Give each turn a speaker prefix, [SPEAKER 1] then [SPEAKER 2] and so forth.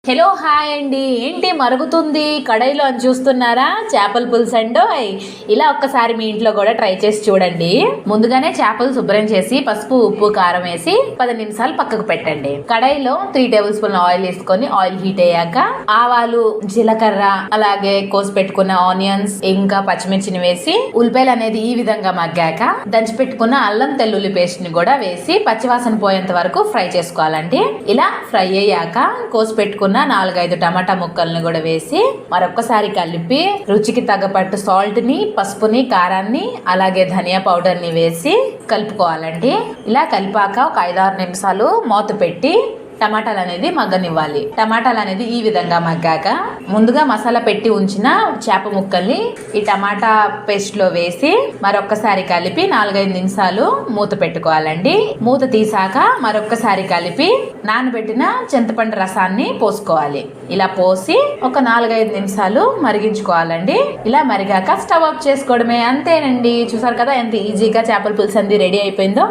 [SPEAKER 1] Hello hi అండి. ఏంటి మరుగుతుంది కడాయిలో అని చూస్తున్నారా? చేపల పులుసు అండో. ఇలా ఒక్కసారి మీ ఇంట్లో కూడా ట్రై చేసి చూడండి. ముందుగానే చేపలు శుభ్రం చేసి పసుపు ఉప్పు కారం వేసి 10 నిమిషాలు పక్కకు పెట్టండి. కడాయిలో 3 టేబుల్ స్పూన్ ఆయిల్ వేసుకొని ఆయిల్ హీట్ అయ్యాక ఆవాలు, జీలకర్ర, అలాగే కోసి పెట్టుకున్న ఆనియన్స్ ఇంకా పచ్చిమిర్చిని వేసి ఉల్లిపాయలు అనేది ఈ విధంగా మగ్గాక దంచి పెట్టుకున్న అల్లం తెల్లుల్లి పేస్ట్ ని కూడా వేసి పచ్చివాసన పోయేంత వరకు ఫ్రై చేసుకోవాలండి. ఇలా ఫ్రై అయ్యాక కోసి పెట్టుకున్న 4-5 టమాటా ముక్కల్ని కూడా వేసి మరొక్కసారి కలిపి రుచికి తగ్గట్టు సాల్ట్ ని, పసుపుని, కారాన్ని అలాగే ధనియా పౌడర్ ని వేసి కలుపుకోవాలండి. ఇలా కలిపాక ఒక 5-6 నిమిషాలు మూత పెట్టి టమాటాలు అనేది మగ్గనివ్వాలి. టమాటాలు అనేది ఈ విధంగా మగ్గాక ముందుగా మసాలా పెట్టి ఉంచిన చేప ముక్కల్ని ఈ టమాటా పేస్ట్ లో వేసి మరొక్కసారి కలిపి 4-5 నిమిషాలు మూత పెట్టుకోవాలండి. మూత తీసాక మరొక్కసారి కలిపి నానబెట్టిన చింతపండు రసాన్ని పోసుకోవాలి. ఇలా పోసి ఒక 4-5 నిమిషాలు మరిగించుకోవాలండి. ఇలా మరిగాక స్టవ్ ఆఫ్ చేసుకోవడమే, అంతేనండి. చూసారు కదా ఎంత ఈజీగా చేపల పులుసు అంది రెడీ అయిపోయిందో.